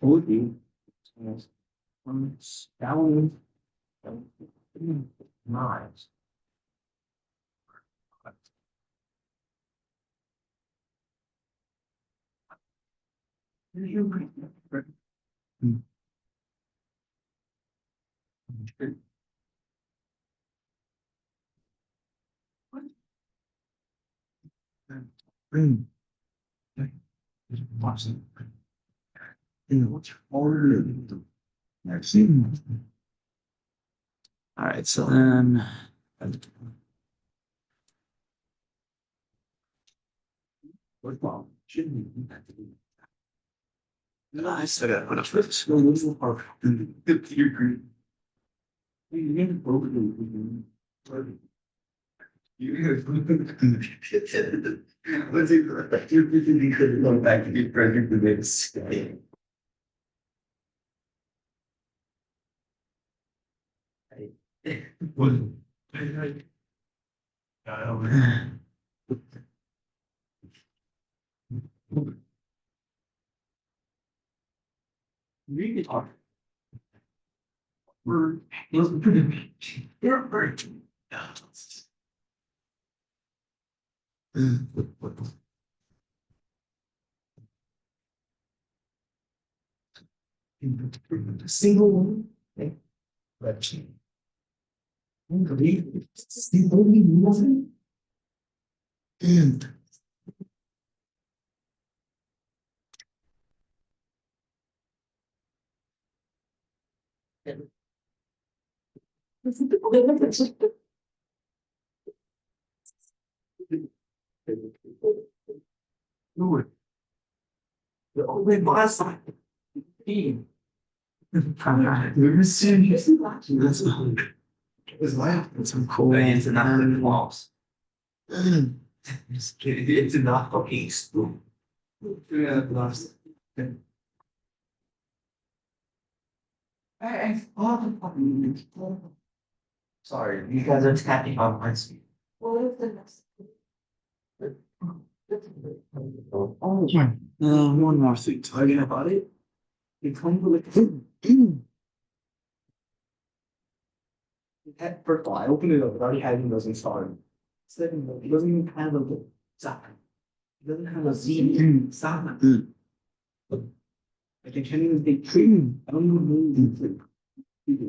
Holding down knives. All right, so then football shouldn't be that. I still got to put up for this. You're great. You didn't vote. Let's see. You're busy going back to be president for this. What? Really hard. We're single one. Let's see. Single one. And the only boss team. We're serious. That's it's like some cool. It's not the walls. It's not fucking school. Yeah, last. I thought of fucking. Sorry, you guys are tapping on my speed. What is the next? Oh, one more thing. Talking about it. It comes with first of all, I opened it up. It already had Windows installed. Second, it doesn't even have a zap. It doesn't have a Z zap. Like I can't even take tree. I don't even know. It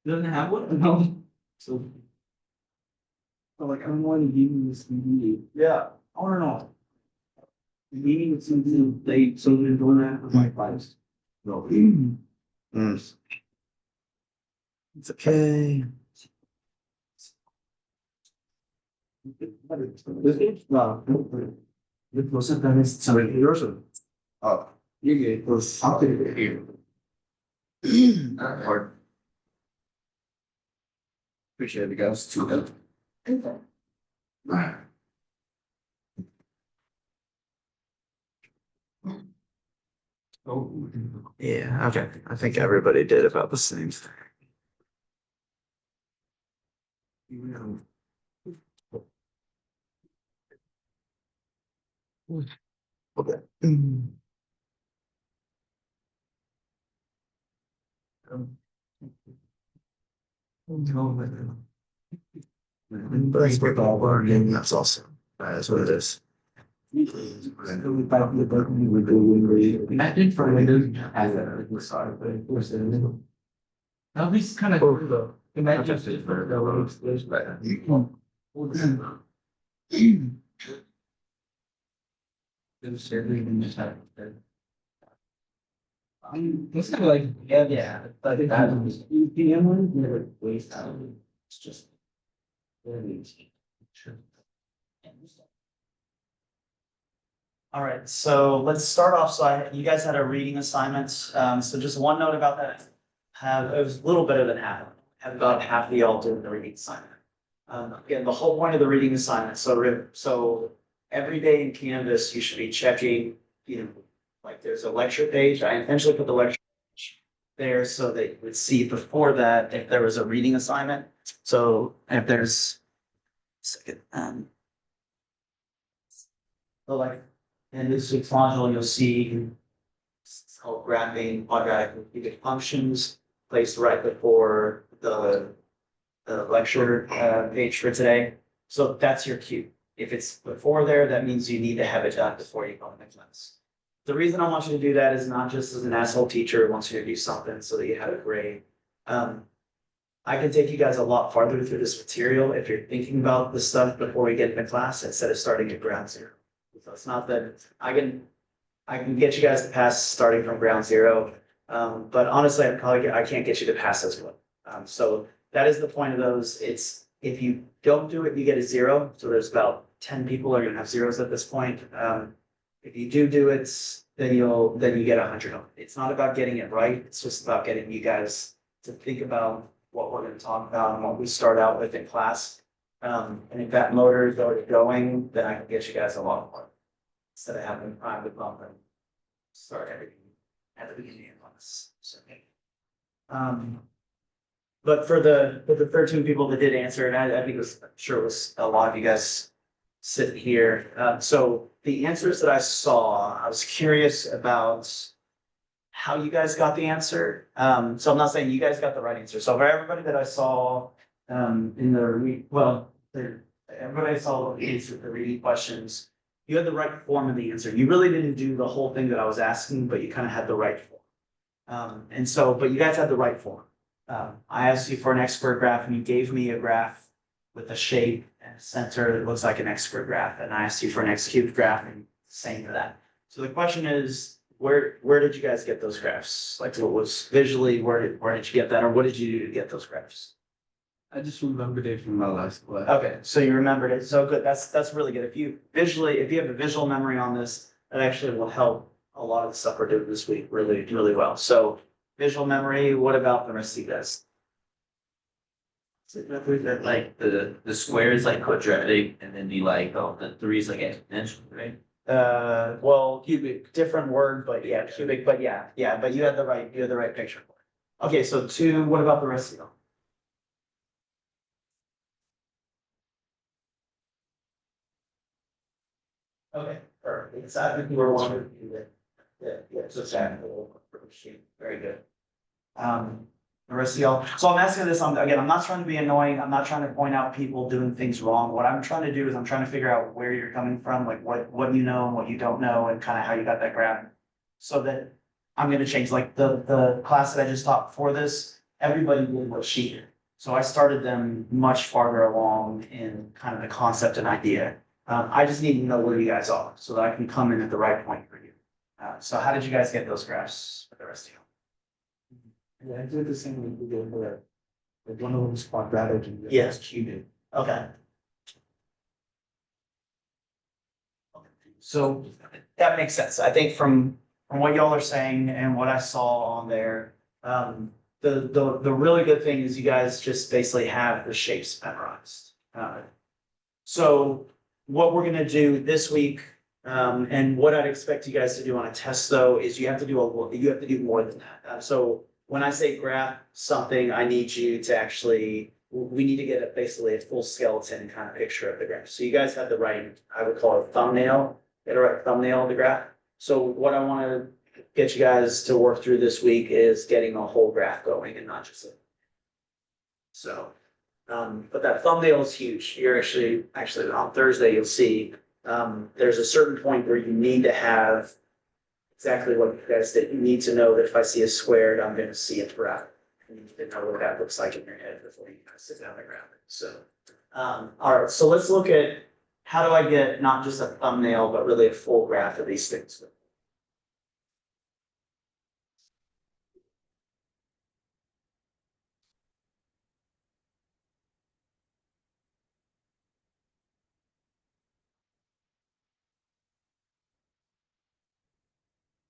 doesn't have one. No. So like I don't want to give you this DVD. Yeah. I don't know. Maybe it's something late, so they're doing that with my files. No. It's okay. This is no. It wasn't that it's something yours. Oh, you get it was something here. Or appreciate it, guys. Too good. Oh, yeah, okay. I think everybody did about the same thing. Okay. But that's what all learning, that's awesome. That's what it is. I did for Windows as a start, but of course, at least kind of cool though. Imagine just for the loads, there's better. It's kind of like, yeah, but that was UPM one, never waste out. It's just very easy. Sure. All right, so let's start off. So you guys had a reading assignment. So just one note about that. It was a little bit of an half. Have about half of y'all doing the reading assignment. Again, the whole point of the reading assignment. So every day in Canvas, you should be checking, like there's a lecture page. I intentionally put the lecture page there so that you would see before that if there was a reading assignment. So if there's, second, so like in this week's module, you'll see It's called graphing quadratic and cubic functions, placed right before the lecture page for today. So that's your cue. If it's before there, that means you need to have it done before you go into class. The reason I want you to do that is not just as an asshole teacher who wants you to do something so that you have a grade. I can take you guys a lot farther through this material if you're thinking about the stuff before we get into class instead of starting at ground zero. So it's not that I can get you guys to pass starting from ground zero, but honestly, I can't get you to pass as well. So that is the point of those. It's if you don't do it, you get a zero. So there's about 10 people are gonna have zeros at this point. If you do it, then you get 100. It's not about getting it right. It's just about getting you guys to think about what we're going to talk about and what we start out with in class. And if that motor is already going, then I can get you guys a lot more instead of having prime the bump and start everything at the beginning of class. So, but for the 13 people that did answer, and I think I'm sure it was a lot of you guys sitting here. So the answers that I saw, I was curious about how you guys got the answer. So I'm not saying you guys got the right answer. So for everybody that I saw everybody I saw answer the reading questions, you had the right form of the answer. You really didn't do the whole thing that I was asking, but you kind of had the right form. But you guys had the right form. I asked you for an X-squared graph and you gave me a graph with a shape and a center that looks like an X-squared graph. And I asked you for an X-cubed graph and same for that. So the question is, where did you guys get those graphs? Like what was visually, where did you get that? Or what did you do to get those graphs? I just remembered it from my last class. Okay, so you remembered it. So good. That's really good. If you have a visual memory on this, that actually will help a lot of the stuff we're doing this week really, really well. So visual memory, what about the rest of you guys? So that like the square is like quadratic and then the 3 is like exponential, right? Well, cubic, different word, but yeah, cubic, but yeah, but you had the right picture for it. Okay, so 2, what about the rest of you? Okay, perfect. Because I think you were one of yeah, so sad. Very good. The rest of y'all. So I'm asking this, again, I'm not trying to be annoying. I'm not trying to point out people doing things wrong. What I'm trying to do is I'm trying to figure out where you're coming from, like what you know and what you don't know and kind of how you got that graph. So that I'm gonna change, like the class that I just taught before this, everybody did what she did. So I started them much farther along in kind of the concept and idea. I just need to know where you guys are so that I can come in at the right point for you. So how did you guys get those graphs for the rest of you? Yeah, I did the same with the other. Like one of them is quadratic and the other Yes. is cubic. Okay. So that makes sense. I think from what y'all are saying and what I saw on there, the really good thing is you guys just basically have the shapes memorized. So what we're gonna do this week, and what I'd expect you guys to do on a test though, is you have to do more than that. So when I say graph something, I need you to actually, we need to get basically a full skeleton kind of picture of the graph. So you guys have the right, I would call it thumbnail, get a right thumbnail of the graph. So what I want to get you guys to work through this week is getting a whole graph going and not just a. So, but that thumbnail is huge. You're actually on Thursday, you'll see, there's a certain point where you need to have exactly what you guys did. You need to know that if I see a squared, I'm going to see it throughout. You need to know what that looks like in your head before you guys sit down and grab it. So, all right. So let's look at how do I get not just a thumbnail, but really a full graph of these things.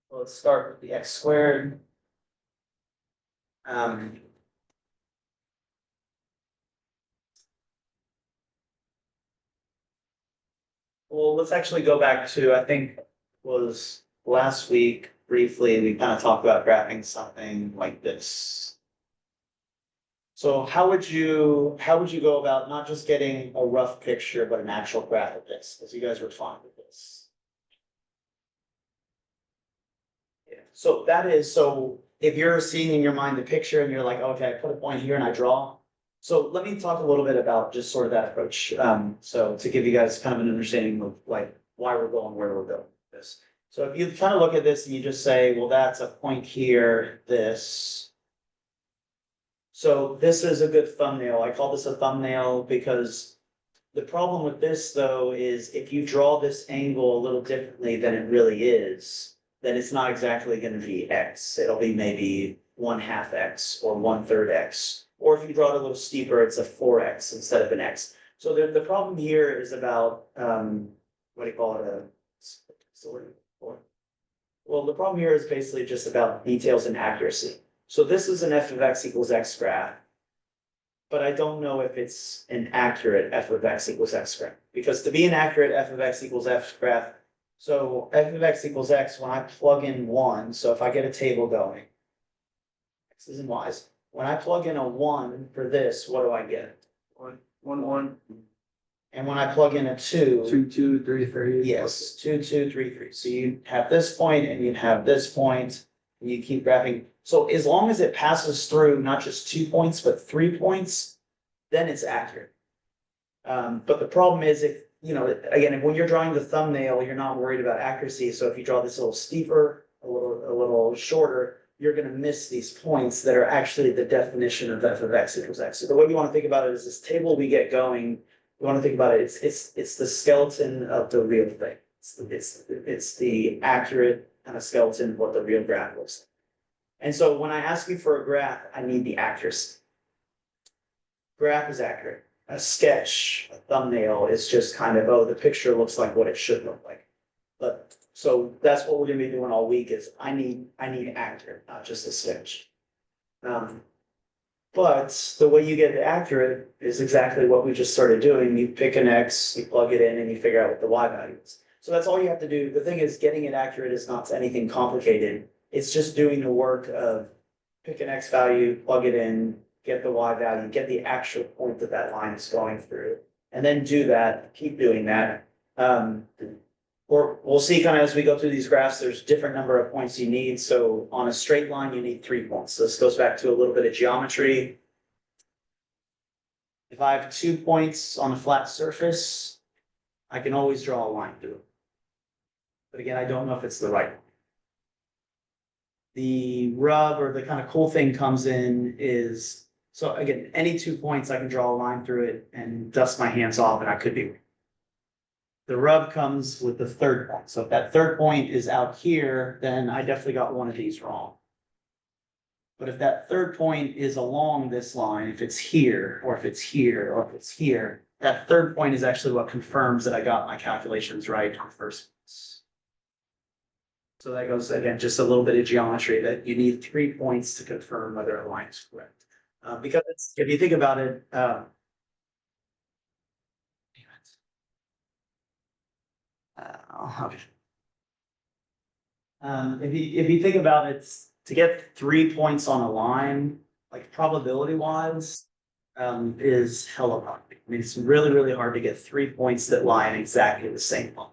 Well, let's start with the x squared. Well, let's actually go back to, I think was last week briefly, we kind of talked about graphing something like this. So how would you go about not just getting a rough picture, but an actual graph of this, as you guys were fine with this? Yeah. so that is, so if you're seeing in your mind the picture and you're like, okay, I put a point here and I draw. So let me talk a little bit about just sort of that approach. So to give you guys kind of an understanding of like why we're going, where we're going with this. So if you kind of look at this and you just say, well, that's a point here, this. So this is a good thumbnail. I call this a thumbnail because the problem with this though is if you draw this angle a little differently than it really is, then it's not exactly gonna be X. It'll be maybe 1/2 X or 1/3 X. Or if you draw it a little steeper, it's a 4X instead of an X. So the problem here is about, what do you call it? Well, the problem here is basically just about details and accuracy. So this is an f of x equals x graph. But I don't know if it's an accurate f of x equals x graph. Because to be an accurate f of x equals x graph, so f of x equals x, when I plug in 1, so if I get a table going, x's and y's, when I plug in a 1 for this, what do I get? 1, 1, 1, And when I plug in a 2, 2, 2, 3, 3. yes, 2, 2, 3, 3. So you have this point and you have this point, and you keep graphing. So as long as it passes through not just 2 points, but 3 points, then it's accurate. But the problem is if, you know, again, when you're drawing the thumbnail, you're not worried about accuracy. So if you draw this a little steeper, a little shorter, you're gonna miss these points that are actually the definition of f of x equals x. So the way you wanna think about it is this table we get going, you wanna think about it, it's the skeleton of the real thing. It's the accurate kind of skeleton of what the real graph looks like. And so when I ask you for a graph, I need the accuracy. Graph is accurate. A sketch, a thumbnail is just kind of, oh, the picture looks like what it should look like. But so that's what we're gonna be doing all week is I need accurate, not just a sketch. But the way you get it accurate is exactly what we just started doing. You pick an X, you plug it in, and you figure out what the Y value is. So that's all you have to do. The thing is, getting it accurate is not anything complicated. It's just doing the work of pick an X value, plug it in, get the Y value, get the actual point that that line is going through, and then do that, keep doing that. Or we'll see kind of as we go through these graphs, there's different number of points you need. So on a straight line, you need 3 points. So this goes back to a little bit of geometry. If I have 2 points on a flat surface, I can always draw a line through it. But again, I don't know if it's the right one. The rub or the kind of cool thing comes in is, so again, any 2 points, I can draw a line through it and dust my hands off and I could be. The rub comes with the 3rd point. So if that 3rd point is out here, then I definitely got one of these wrong. But if that 3rd point is along this line, if it's here, or if it's here, or if it's here, that 3rd point is actually what confirms that I got my calculations right in the first place. So that goes, again, just a little bit of geometry that you need 3 points to confirm whether a line is correct. Because it's, if you think about it, if you think about it, to get 3 points on a line, like probability wise, is hella hard. I mean, it's really, really hard to get 3 points that lie in exactly the same line.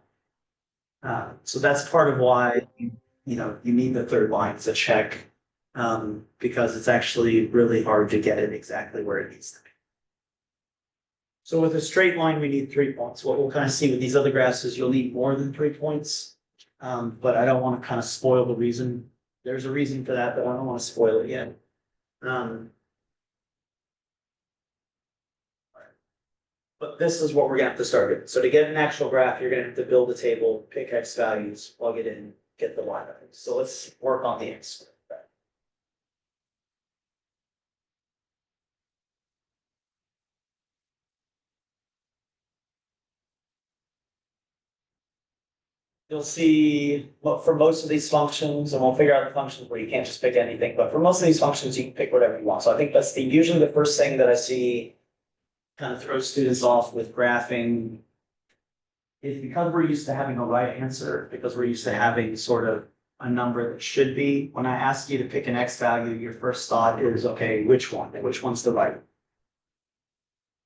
So that's part of why, you need the 3rd line as a check, because it's actually really hard to get it exactly where it needs to be. So with a straight line, we need 3 points. What we'll kind of see with these other graphs is you'll need more than 3 points. But I don't want to kind of spoil the reason. There's a reason for that, but I don't want to spoil it yet. But this is what we're gonna have to start with. So to get an actual graph, you're gonna have to build a table, pick X values, plug it in, get the Y values. So let's work on the X. You'll see, well, for most of these functions, and we'll figure out the functions where you can't just pick anything, but for most of these functions, you can pick whatever you want. So I think that's usually the first thing that I see kind of throws students off with graphing is because we're used to having a right answer, because we're used to having sort of a number that should be. When I ask you to pick an X value, your first thought is, okay, which one? Which one's the right?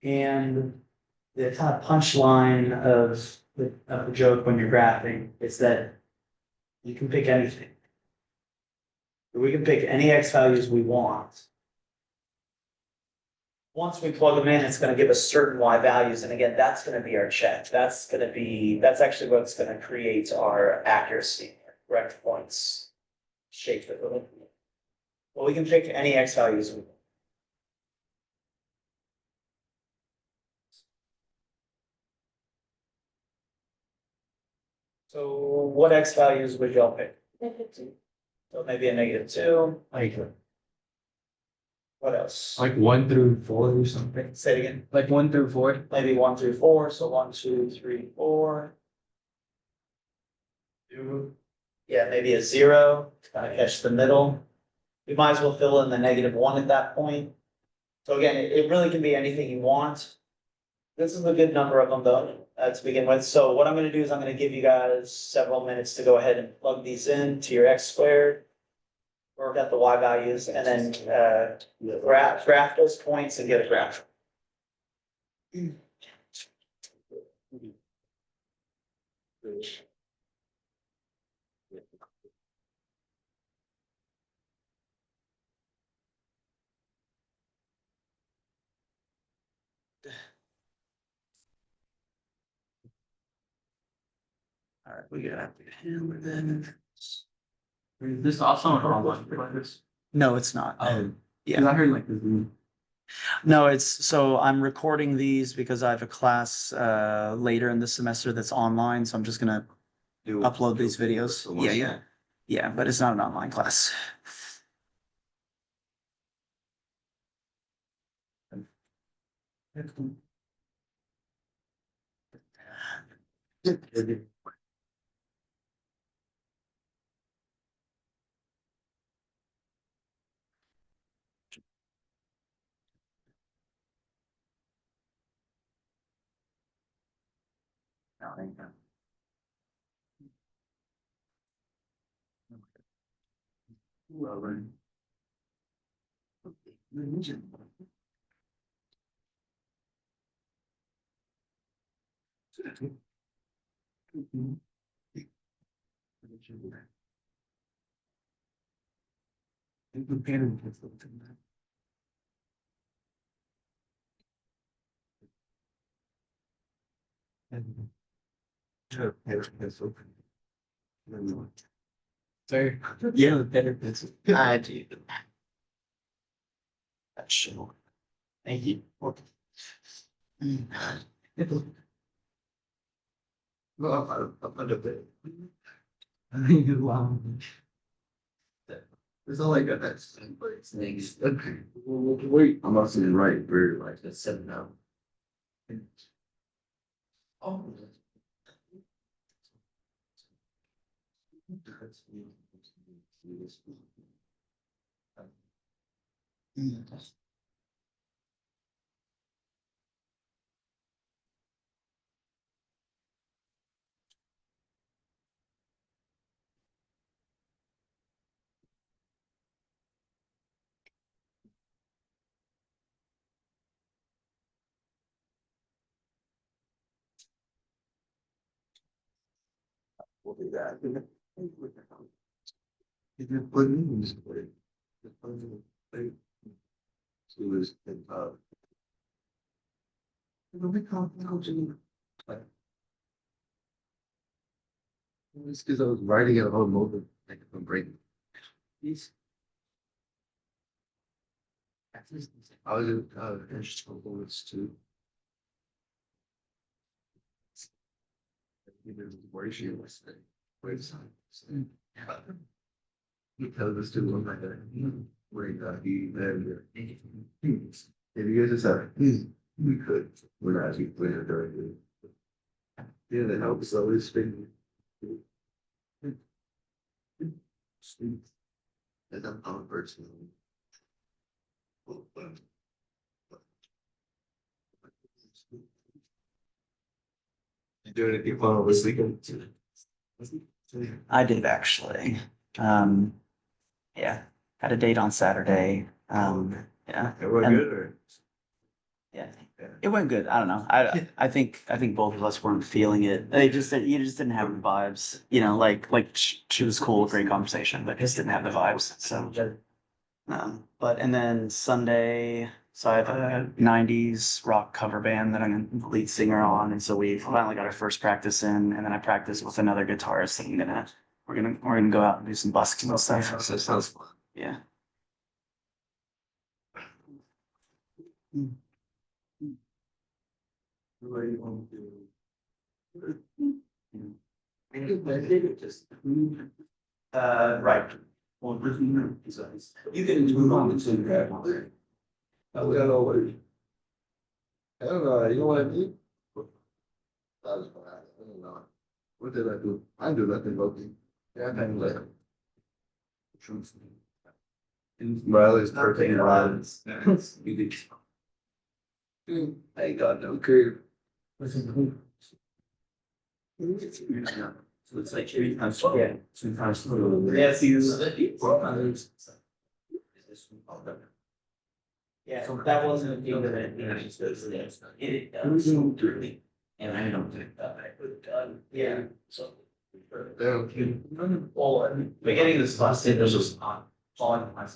And the kind of punchline of the joke when you're graphing is that you can pick anything. We can pick any X values we want. Once we plug them in, it's gonna give us certain Y values, and again, that's gonna be our check. That's actually what's gonna create our accuracy, correct points. Shape it. Well, we can pick any X values we want. So what X values would y'all pick? So maybe a -2. What else? Like 1 through 4 or something. Say it again. Like 1 through 4. Maybe 1 through 4, so 1, 2, 3, 4. Yeah, maybe a 0, to kind of catch the middle. We might as well fill in the -1 at that point. So again, it really can be anything you want. This is a good number of them though, to begin with. So what I'm gonna do is I'm gonna give you guys several minutes to go ahead and plug these in to your X squared. Work out the Y values and then, graph those points and get a graph. All right, we got him then. Is this also an online class? No, it's not. Yeah, I heard like this. No, so I'm recording these because I have a class later in the semester that's online, so I'm just gonna upload these videos. Yeah. Yeah, but it's not an online class. Sorry. Yeah, better pencil. I do. That's sure. Thank you. Well, I'm a bit. I think it's wow. It's not like that's but it's next. Okay. Wait. I'm not saying right. We're like that's 7 now. Oh. We'll do that. If you put in this way, the fundamental thing is it'll be coaching. It's because I was writing it on moment, like I'm breaking. These. I was interested in bullets too. Where she was saying, wait a second. Because this dude looked like that. Where he there. If you guys just have, we could. We're not actually playing it directly. Yeah, that helps. So it's been. And I'm on personally. You doing anything fun over this weekend? I did actually. Yeah, had a date on Saturday. Yeah. Everyone And- good or? Yeah, It went good. I don't know. I think both of us weren't feeling it. You just didn't have the vibes. You know, she was cool, great conversation, but just didn't have the vibes. So, but and then Sunday, so I have a '90s rock cover band that I'm the lead singer on, and so we finally got our first practice in, and then I practiced with another guitarist, and we're gonna go out and do some busking and stuff. So it sounds fun. Yeah. What do you want to do? Just. Right. Well, just, you can move on to grab one. I got over. I don't know, you know what I mean? That was bad, I don't know. What did I do? I do nothing but me. Yeah, I like. Truth. Riley's perfect. Riley's. You did. I ain't got no care. So it's like three times, yeah, two times. Yes, you. Yeah, So that wasn't a deal that with it, it. it does, and I don't think that I could, Yeah. so. Damn. Well, at the beginning of this last day, there's just not falling my.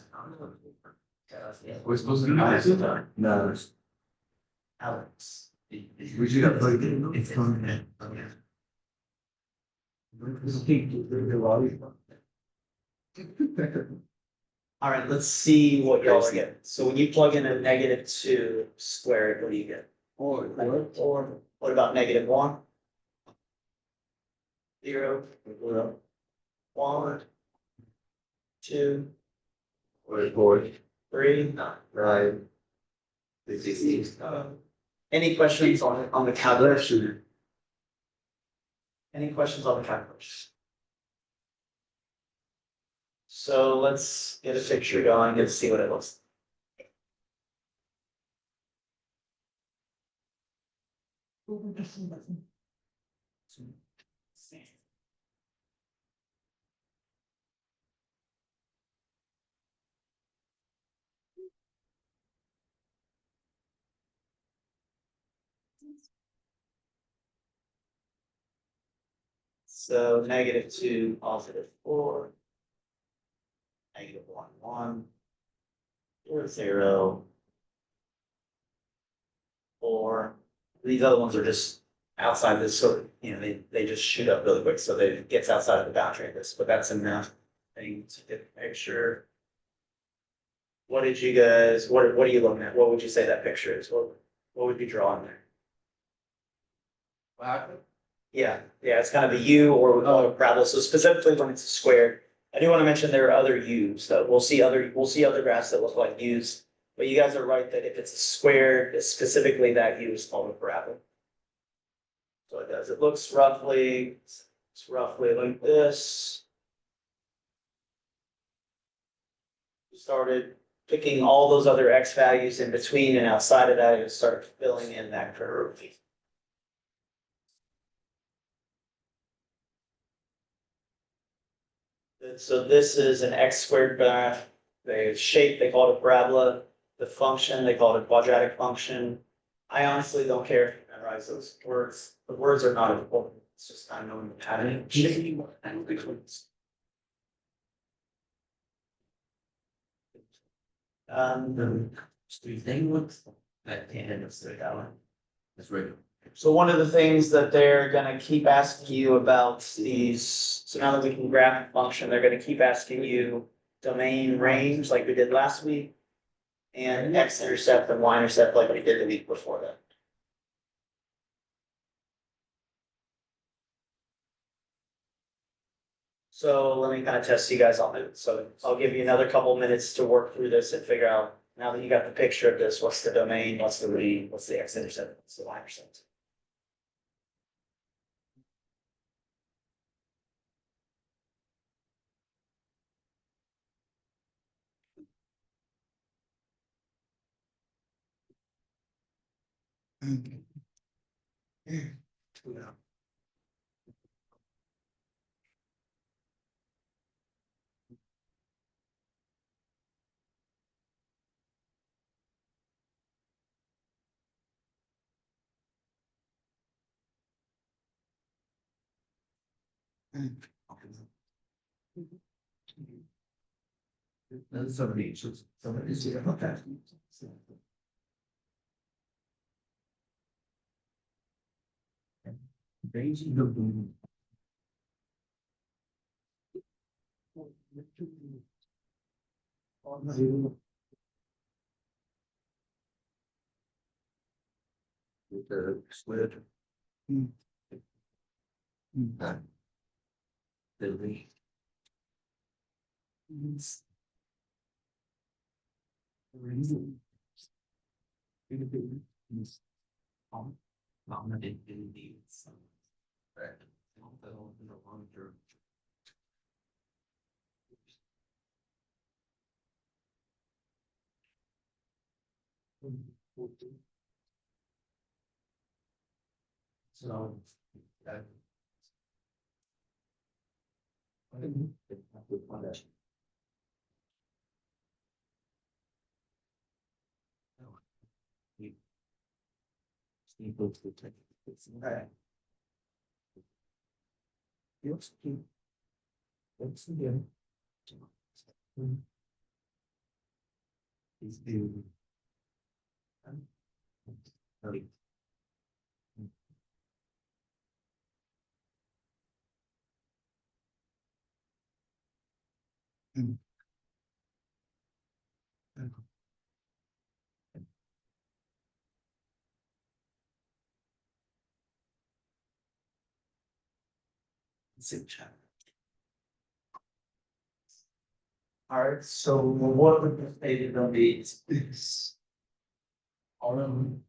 We're supposed to be nice. No. Alex. We should have played. It's fun. All right, let's see what y'all are getting. So when you plug in a -2 squared, what do you get? Or what about -1? 0, 1, 2, Wait, boy. 3. Right. Any questions on the calculation? Any questions on the calculation? So let's get a picture going and see what it looks like. So -2, +4, -1, 1, or 0, 4. These other ones are just outside this sort of, they just shoot up really quick, so it gets outside of the boundary of this, but that's enough thing to get a picture. What did you guys, what are you looking at? What would you say that picture is? What would you draw in there? Yeah, it's kind of a U or we call it a parabola. So specifically when it's a square, I do want to mention there are other U's though. We'll see other graphs that look like U's, but you guys are right that if it's a square, specifically that U is called a parabola. So it does. It looks roughly, it's roughly like this. We started picking all those other X values in between and outside of that, it started filling in that curve. So this is an X squared graph. The shape, they call it a parabola. The function, they call it a quadratic function. I honestly don't care if you memorize those words. The words are not important. It's just kind of knowing the pattern. That's right. So one of the things that they're gonna keep asking you about these, so now that we can graph the function, they're gonna keep asking you domain range like we did last week. And x-intercept and y-intercept like we did the week before that. So let me kind of test you guys on it. So I'll give you another couple minutes to work through this and figure out, now that you got the picture of this, what's the domain, what's the read, what's the x-intercept, what's the y-intercept. That's somebody, somebody's here. Okay. Ranging the boom. With the split. The lead. So. that- Alright. What's again? He's doing. Alright, so what would the stated gonna be? All of them.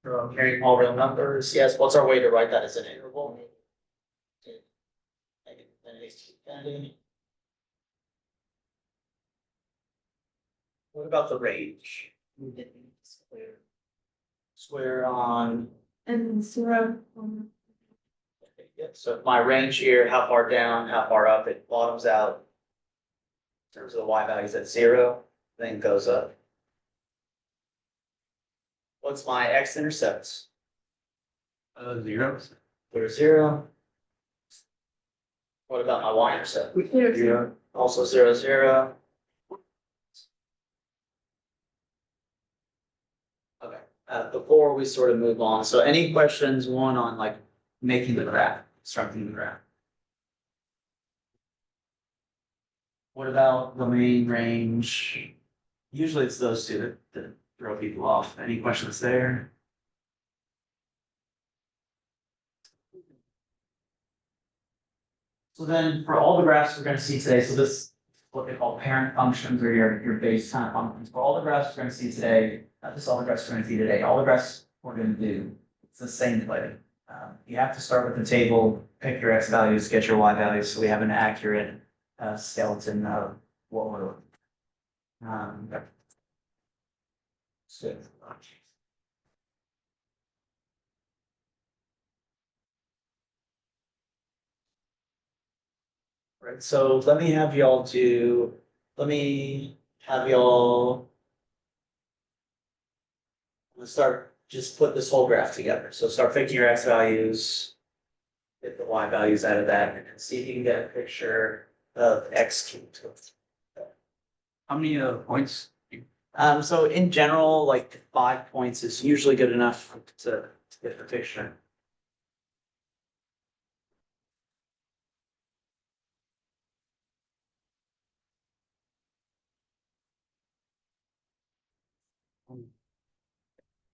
From carrying all real numbers, yes, what's our way to write that as an interval? What about the range? Square on, And zero. yeah, so my range here, how far down, how far up, it bottoms out. In terms of the y values at 0, then goes up. What's my x-intercepts? 0. Clear 0. What about my y-intercept? Zero. Also 0, 0. Okay, before we sort of move on, so any questions, one on like making the graph, constructing the graph? What about the main range? Usually it's those two that throw people off. Any questions there? So then for all the graphs we're gonna see today, so this is what they call parent functions or your base kind of functions. For all the graphs we're gonna see today, not just all the graphs we're gonna see today, all the graphs we're gonna do, it's the same play. You have to start with the table, pick your x values, get your y values, so we have an accurate skeleton of what we're looking at. So, right, so let me have y'all do, let me have y'all. Let's start, just put this whole graph together. So start picking your x values, get the y values out of that, and then see if you can get a picture of x cubed. How many points? So in general, like 5 points is usually good enough to get the picture.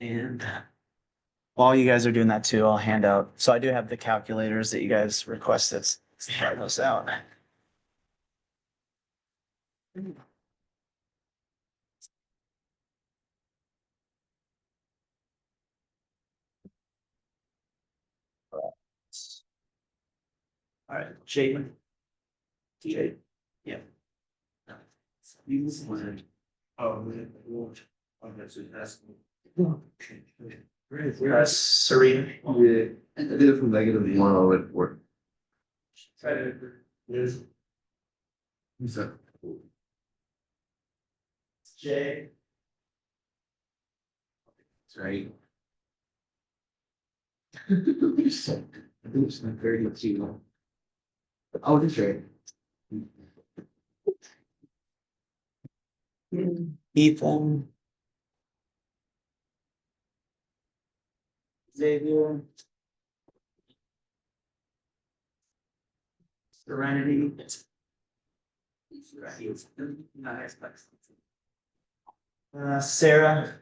And while you guys are doing that too, I'll hand out, so I do have the calculators that you guys requested, let's try those out. All right, Jalen. Jay, yeah. Use one. Oh, that's that's. Yes, Serena. Yeah, I did it from -1 all the way to 4. Yes. Who's that? Jay. That's right. I think it's like 32. Oh, this right. Ethan. Xavier. Serenity. Sarah.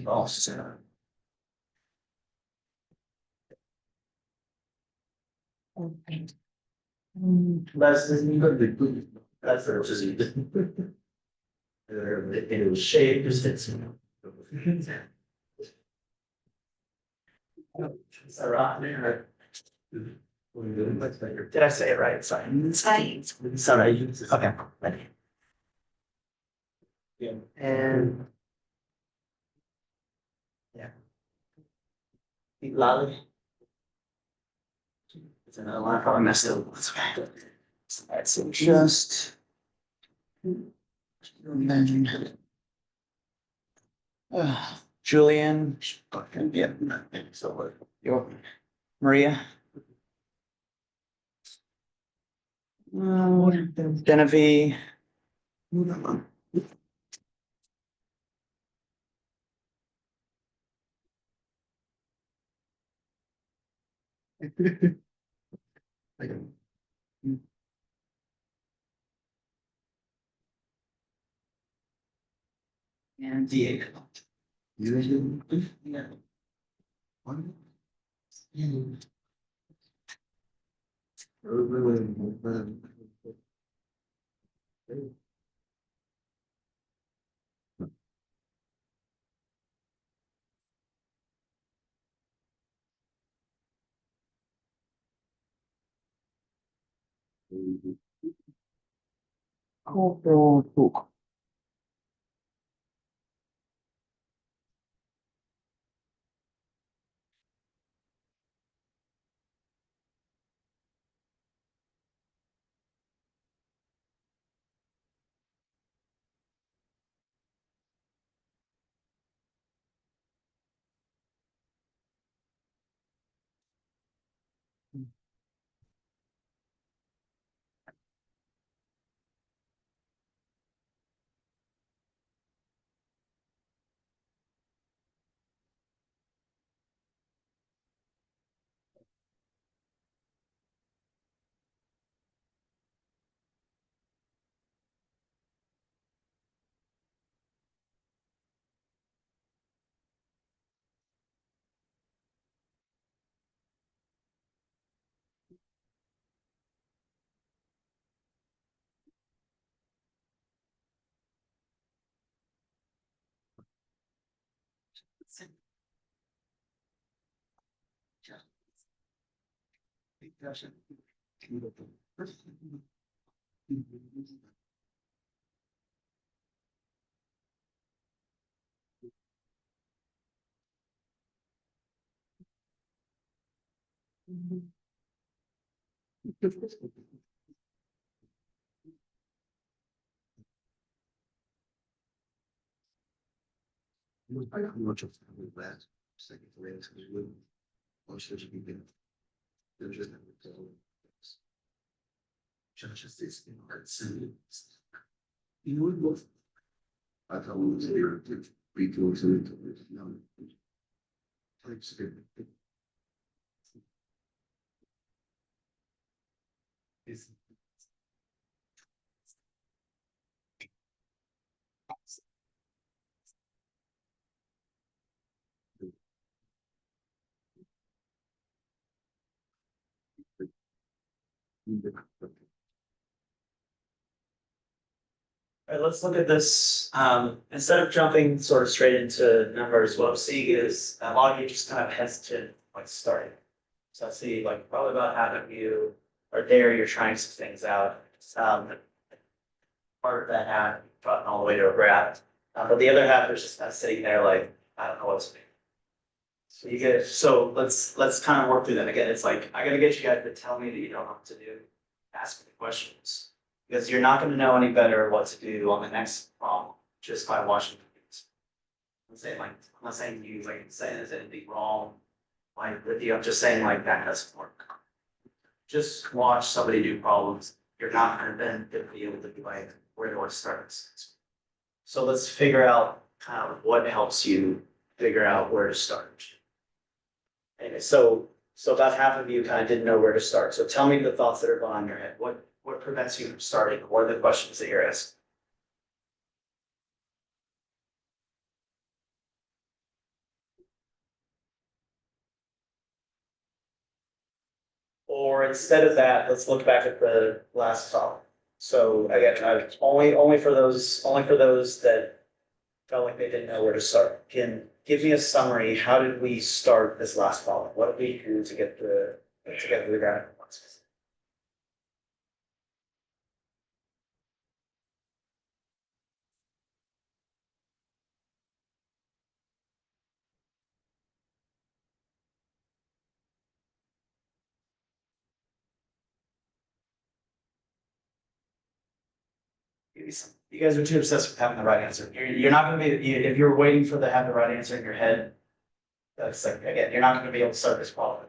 Oh, Sarah. Leslie. That's her. It was shaved, just it's. Sarah. Did I say it right? Sorry. Sorry. Okay. Yeah. And. Yeah. Lolly. It's another one. I probably messed up. That's okay. Alright, so just. And then. Julian. Yeah. So, Maria. Genevieve. And Diego. Yeah. Cool. I got much of the last second race because we most of the people there's just never tell. Just this in our city. You know what? I thought we was there to be doing something to it. No. Types of it's All right, let's look at this. Instead of jumping sort of straight into numbers, what I'm seeing is a lot of you just kind of hesitant like starting. So I see like probably about half of you are there, you're trying some things out. Part of that half, you've gotten all the way to a graph. But the other half is just kind of sitting there like, I don't know what to do. So you get, so let's kind of work through that again. It's like, I gotta get you guys to tell me that you don't know what to do. Ask me the questions. Because you're not gonna know any better what to do on the next problem just by watching videos. I'm not saying you like saying there's anything wrong. Like with you, I'm just saying like that doesn't work. Just watch somebody do problems. You're not gonna then be able to be like, where do I start? So let's figure out kind of what helps you figure out where to start. Anyway, so about half of you kind of didn't know where to start. So tell me the thoughts that are going on in your head. What prevents you from starting? What are the questions that you're asking? Or instead of that, let's look back at the last problem. So again, only for those that felt like they didn't know where to start. Can give me a summary. How did we start this last problem? What did we do to get to the graphic points? You guys are too obsessed with having the right answer. You're not gonna be, if you're waiting for the have the right answer in your head, that's like, again, you're not gonna be able to start this problem.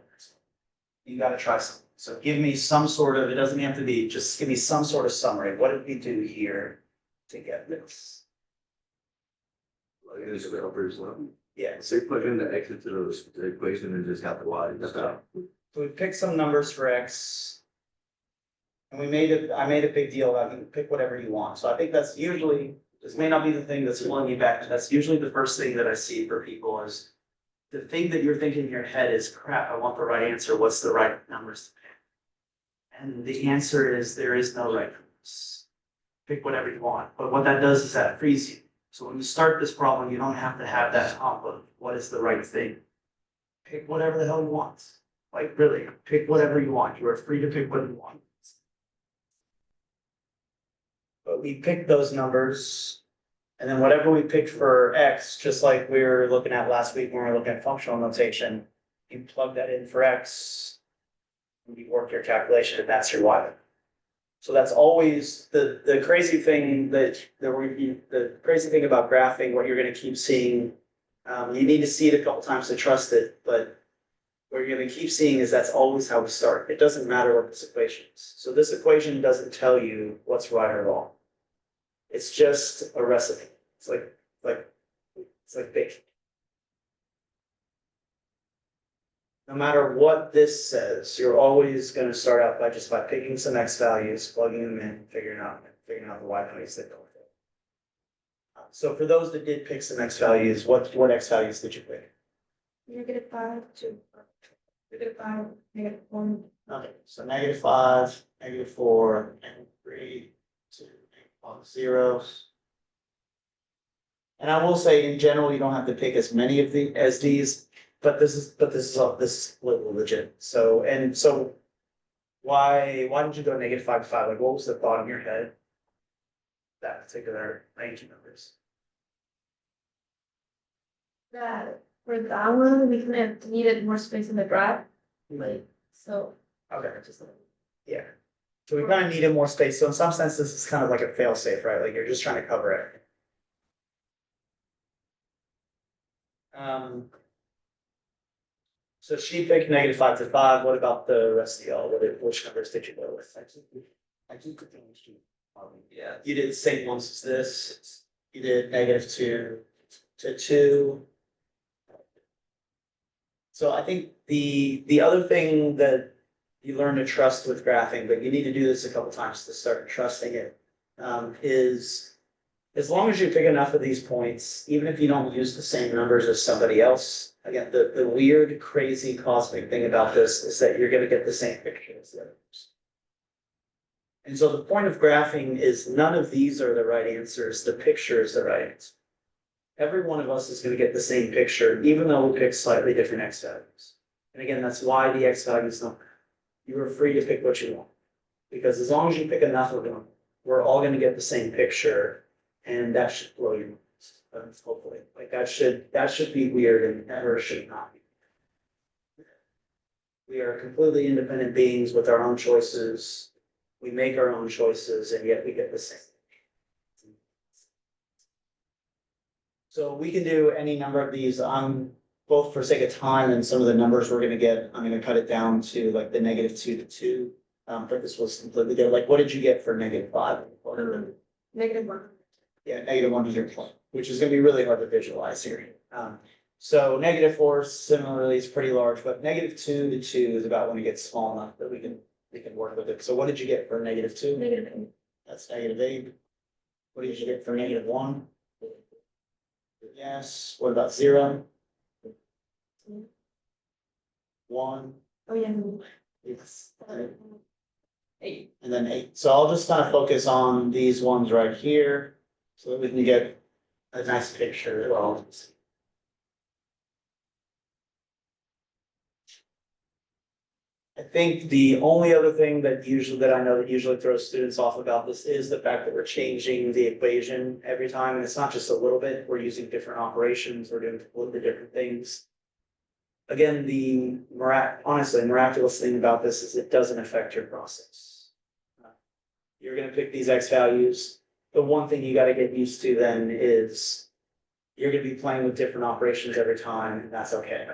You gotta try something. So give me some sort of, it doesn't have to be, just give me some sort of summary. What did we do here to get this? Like this is over as well. Yeah, So you plug in the x into the equation and just have the y. That's so we picked some numbers for x. And I made a big deal about you can pick whatever you want. So I think that's usually, this may not be the thing that's pulling you back. That's usually the first thing that I see for people is the thing that you're thinking in your head is crap, I want the right answer. What's the right numbers to pick? And the answer is there is no right numbers. Pick whatever you want. But what that does is that frees you. So when you start this problem, you don't have to have that hump of what is the right thing. Pick whatever the hell you want. Like really, pick whatever you want. You are free to pick what you want. But we picked those numbers, and then whatever we picked for x, just like we were looking at last week when we were looking at functional notation, you plug that in for x, and you work your calculation, and that's your y. So that's always the crazy thing the crazy thing about graphing, what you're going to keep seeing. You need to see it a couple times to trust it, but what you're going to keep seeing is that's always how we start. It doesn't matter what this equation is. So this equation doesn't tell you what's right or wrong. It's just a recipe. It's like baking. No matter what this says, you're always going to start out by picking some x values, plugging them in, figuring out the y values that go with it. So for those that did pick some x values, what x values did you pick? -5 to -5, -1. Okay, so -5, -4, -3, 2, -0. And I will say, in general, you don't have to pick as many of these, but this is legit. So why did you go -5 to 5? Like, what was the thought in your head? That particular range of numbers. That for that one, we kind of needed more space in the graph, like, so. Okay, yeah. So we kind of needed more space. So in some sense, this is kind of like a fail safe, right? Like you're just trying to cover everything. So she picked -5 to 5. What about the rest of y'all? Which numbers did you go with? I keep the things too. Yeah. You did the same ones as this. You did -2 to 2. So I think the other thing that you learn to trust with graphing, but you need to do this a couple times to start trusting it, is as long as you pick enough of these points, even if you don't use the same numbers as somebody else, again, the weird, crazy cosmic thing about this is that you're going to get the same picture as the others. And so the point of graphing is none of these are the right answers. The picture is the right answer. Every one of us is going to get the same picture, even though we pick slightly different x values. And again, that's why the x values don't matter. You are free to pick what you want. Because as long as you pick enough of them, we're all going to get the same picture, and that should blow your minds. Hopefully. Like that should be weird and never should not be. We are completely independent beings with our own choices. We make our own choices, and yet we get the same. So we can do any number of these, both for sake of time and some of the numbers we're gonna get, I'm gonna cut it down to like the -2 to 2. But this was completely different, like, what did you get for -5? -1. Yeah, -1 is your point, which is gonna be really hard to visualize here. So -4 similarly is pretty large, but -2 to 2 is about when it gets small enough that we can work with it. So what did you get for -2? -8. That's -8. What did you get for -1? Yes, what about 0? 1, Oh, yeah. it's, 8. and then 8. So I'll just kind of focus on these ones right here so that we can get a nice picture of all of this. I think the only other thing that I know that usually throws students off about this is the fact that we're changing the equation every time, and it's not just a little bit, we're using different operations, we're doing a little bit different things. Again, the honestly miraculous thing about this is it doesn't affect your process. You're gonna pick these X values. The one thing you gotta get used to then is you're gonna be playing with different operations every time, and that's okay.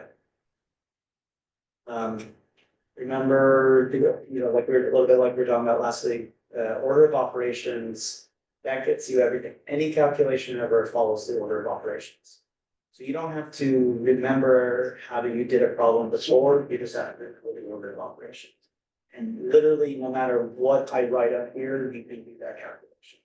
Remember, like we were a little bit like we were talking about last week, order of operations, that gets you everything. Any calculation ever follows the order of operations. So you don't have to remember how you did a problem before, you just have to know the order of operations. And literally, no matter what I write up here, you can do that calculation.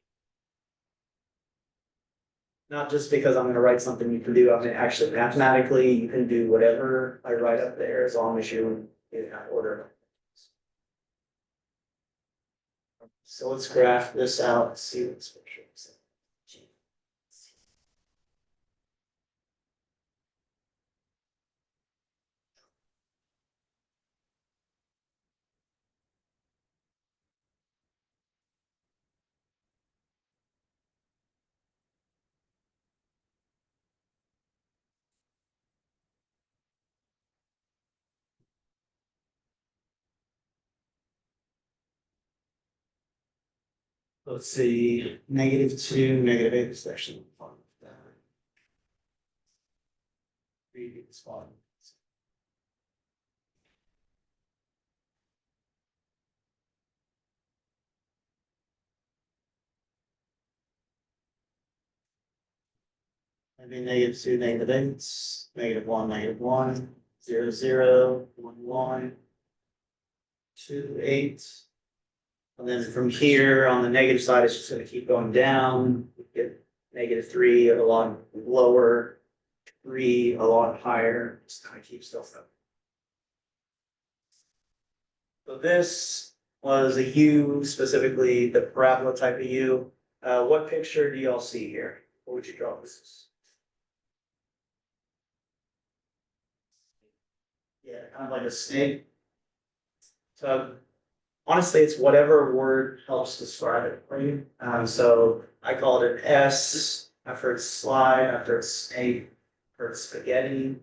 Not just because I'm gonna write something you can do, I mean, actually mathematically, you can do whatever I write up there as long as you in that order. So let's graph this out and see what this picture is. Let's see, -2, -8 is actually fun. Read this one. Maybe -2, -8, -1, -1, 0, 0, 1, 1, 2, 8. And then from here on the negative side, it's just gonna keep going down, get -3 a lot lower, 3 a lot higher, just kind of keep stuff up. So this was a U, specifically the parabola type of U. What picture do y'all see here? What would you draw this as? Yeah, kind of like a snake. So honestly, it's whatever word helps describe it for you. So I call it an S, after it's slide, after it's snake, after it's spaghetti.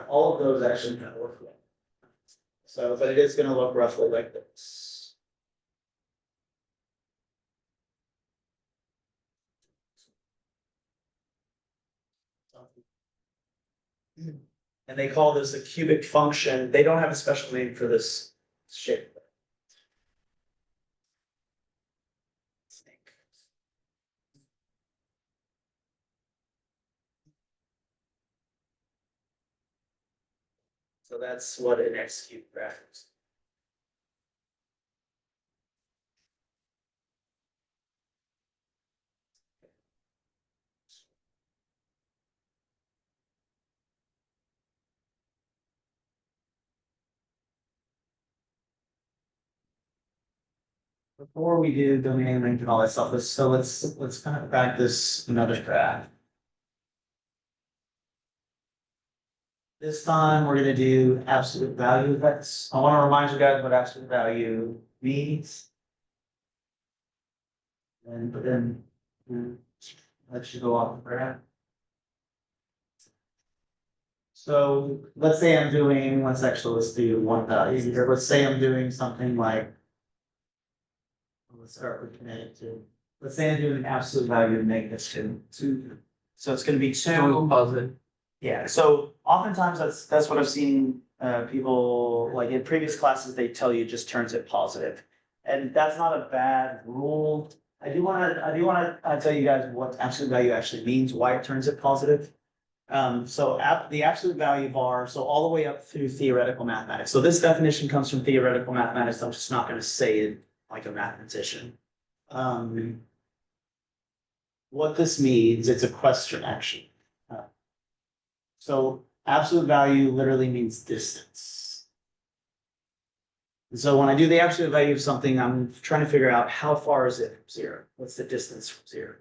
All of those actually kind of work well. So, but it is gonna look roughly like this. And they call this a cubic function. They don't have a special name for this shape. So that's what an X cube graph is. Before we do domain link and all that stuff, let's kind of practice another graph. This time we're gonna do absolute value effects. I want to remind you guys what absolute value means. But then let you go off the graph. So let's say I'm doing, let's do one value here. Let's say I'm doing something like, let's start with -2. Let's say I'm doing absolute value of -2. So it's gonna be So two. positive. Yeah, so oftentimes that's what I've seen, people, like in previous classes, they tell you just turns it positive. And that's not a bad rule. I do wanna tell you guys what absolute value actually means, why it turns it positive. So the absolute value bar, so all the way up through theoretical mathematics. So this definition comes from theoretical mathematics. I'm just not gonna say it like a mathematician. Um, what this means, it's a question actually. So absolute value literally means distance. So when I do the absolute value of something, I'm trying to figure out how far is it from zero? What's the distance from zero?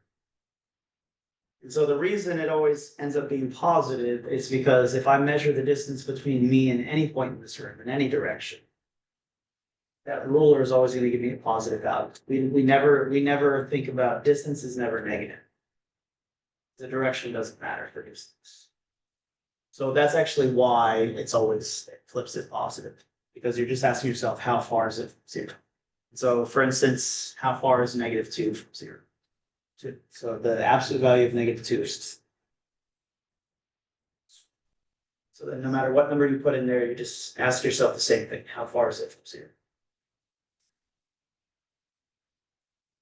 And so the reason it always ends up being positive is because if I measure the distance between me and any point in this room in any direction, that ruler is always going to give me a positive value. We never think about distance is never negative. The direction doesn't matter for distance. So that's actually why it flips it positive, because you're just asking yourself, how far is it from zero? So for instance, how far is -2 from zero? So the absolute value of -2 is. So then no matter what number you put in there, you just ask yourself the same thing, how far is it from zero?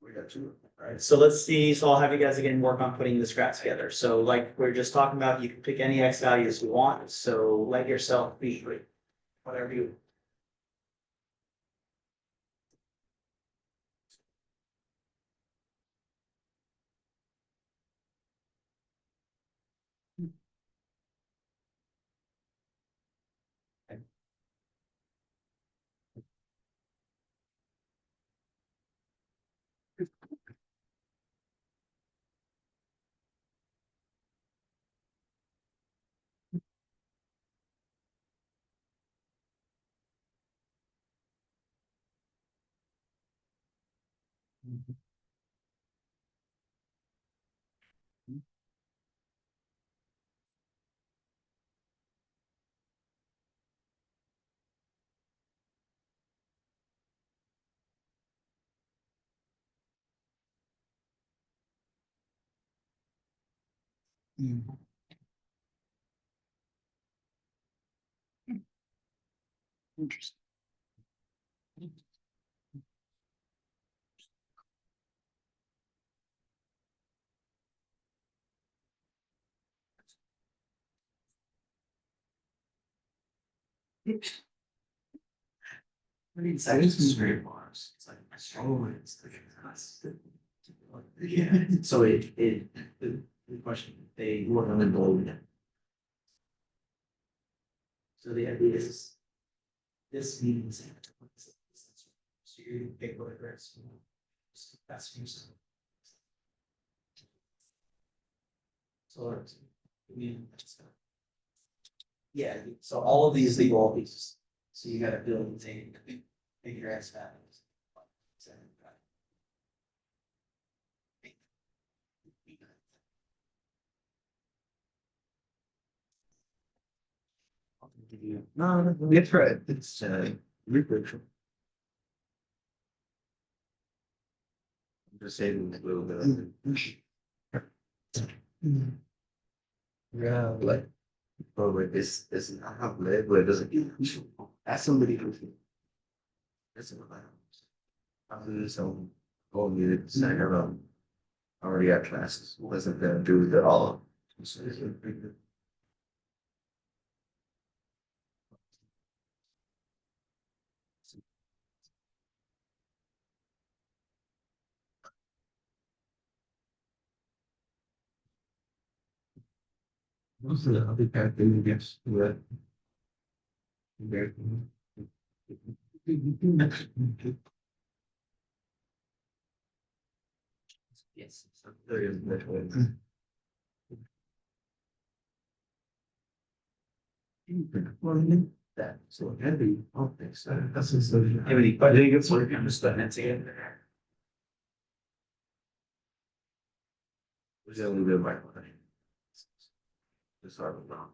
We got two. Right, so let's see, so I'll have you guys again work on putting this graph together. So like we're just talking about, you can pick any X values you want, so let yourself be free, whatever you. Interesting. I mean, it's actually straight bars. It's like, oh, it's like, yeah, so the question, they work on the goal. So the idea is, this means. So you pick whatever it's. That's yourself. So, I mean, yeah, so all of these leave all these, so you gotta build and take, figure out values. No, it's right. It's research. I'm just saving a little bit. Yeah, like, oh, wait, this I have lead, but it doesn't. Ask somebody who. That's what I. After this, told me that saying about. Already got classes, wasn't gonna do it at all. So it's a pretty good. Most of the other bad thing, yes, that. Yes. So there is that way. That so heavy, okay, so that's a solution. But I think it's working, I'm just putting it together. Was only bit by one. It's hard to know.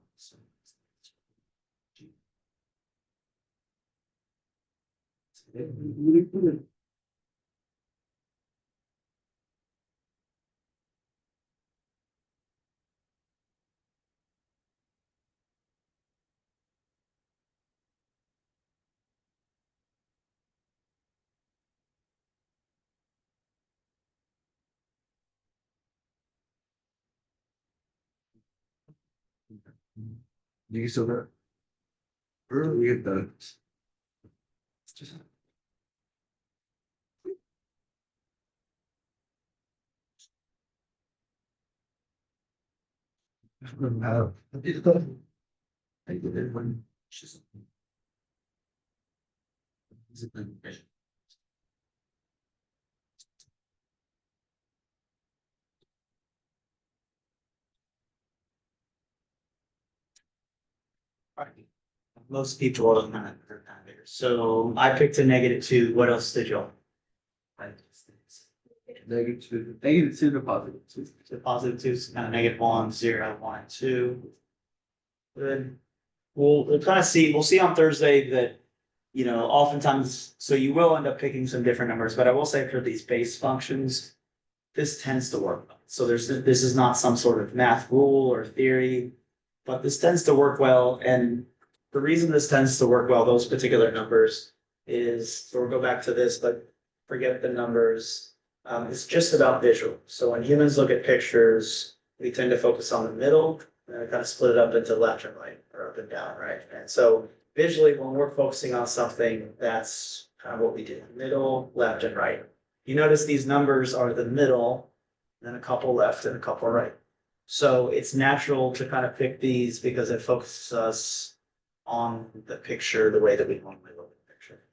You still got. Early at the. It's just. How. I did it when. She's. Most people are kind of bigger. So I picked a -2. What else did y'all? Negative 2 to positive 2. So +2 is kind of -1, 0, 1, 2. Good. We'll kind of see, we'll see on Thursday that, oftentimes, so you will end up picking some different numbers, but I will say for these base functions, this tends to work. So this is not some sort of math rule or theory, but this tends to work well. And the reason this tends to work well, those particular numbers, is, so we'll go back to this, but forget the numbers. It's just about visual. So when humans look at pictures, we tend to focus on the middle and kind of split it up into left and right, or up and down, right? And so visually, when we're focusing on something, that's kind of what we do, middle, left, and right. You notice these numbers are the middle, then a couple left and a couple right. So it's natural to kind of pick these because it focuses us on the picture the way that we normally look at the picture.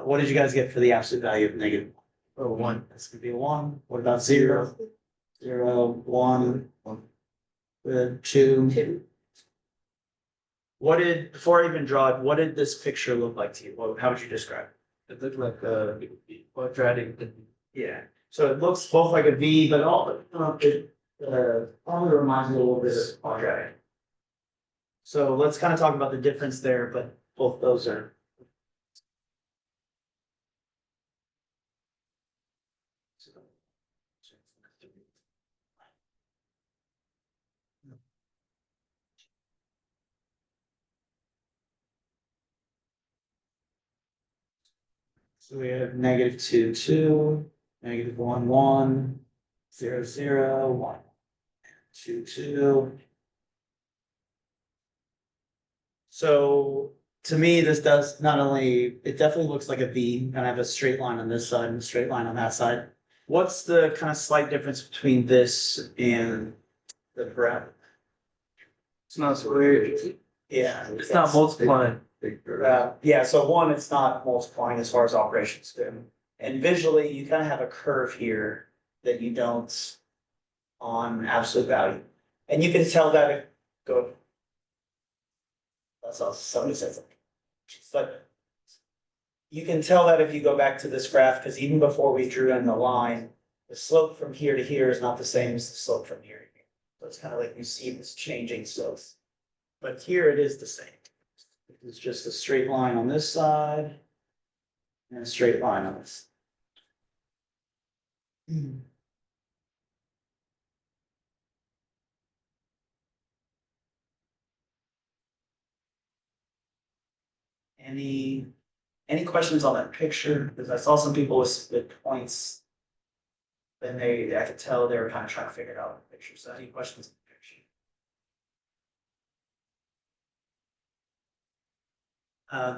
What did you guys get for the absolute value of negative? Oh, 1. That's gonna be a 1. What about 0? 0, 1, 2. 2. Before I even draw it, what did this picture look like to you? How would you describe it? It looked like a quadratic. Yeah, so it looks both like a V, but it probably reminds me a little bit of quadratic. So let's kind of talk about the difference there, but both those are. So we have -2, 2, -1, 1, 0, 0, 1, 2, 2. So to me, this does not only, it definitely looks like a V, and I have a straight line on this side and a straight line on that side. What's the kind of slight difference between this and the graph? It's not square. Yeah. It's not multiplying. Yeah, so one, it's not multiplying as far as operations go. And visually, you kind of have a curve here that you don't on absolute value. And you can tell that go. That's all somebody says it. But you can tell that if you go back to this graph, because even before we drew in the line, the slope from here to here is not the same as the slope from here to here. So it's kind of like you see this changing slope. But here it is the same. It's just a straight line on this side and a straight line on this. Any questions on that picture? Because I saw some people with points. Then I could tell they were kind of trying to figure it out in the picture. So any questions on the picture?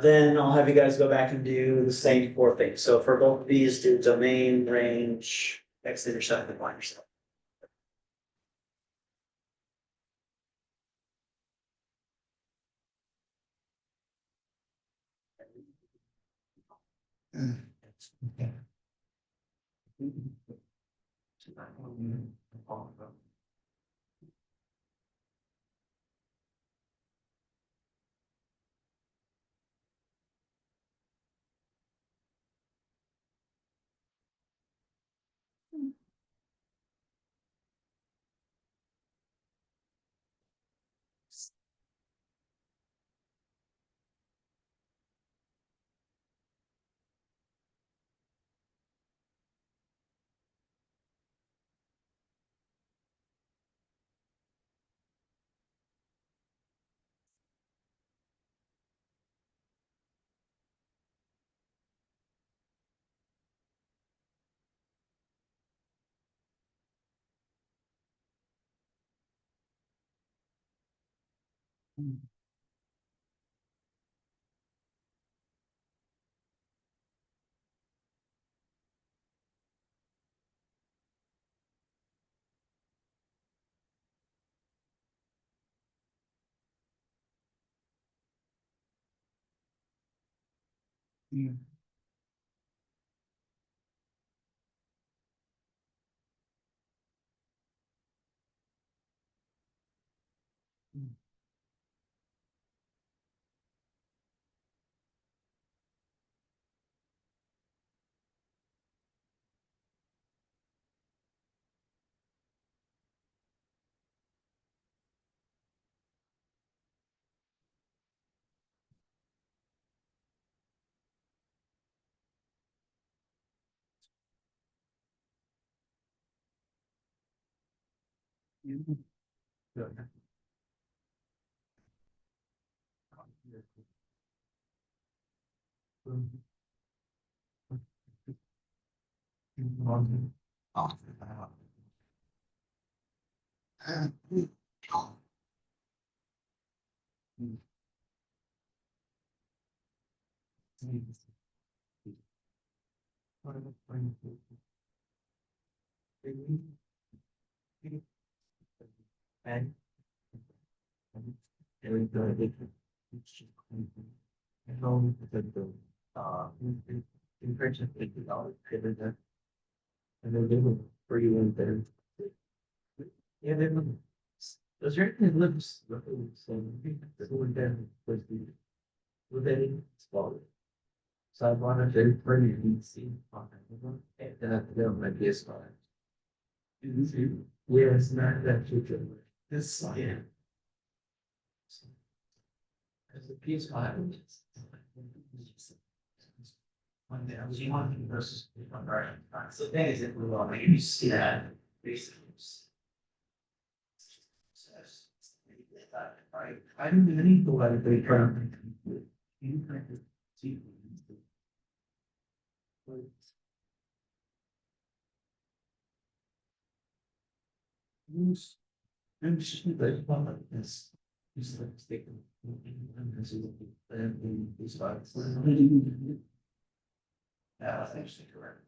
Then I'll have you guys go back and do the same 4 things. So for both of these, do domain, range, x-intercept, and y-intercept. And. And the. And all the, in $50, and then they were pretty in there. Yeah, they were. Those are the lips, so the one then was the. With any small. So I wanted to bring it in, see, and then I feel my PS5. Yeah, it's not that future. This, yeah. As the PS5. One day I was one versus one right. So the thing is, if we want to maybe see that basically. Right, I don't do any to let it turn. You kind of see. Use. And just like one like this. Just like stick. And these files. Yeah, that's actually correct.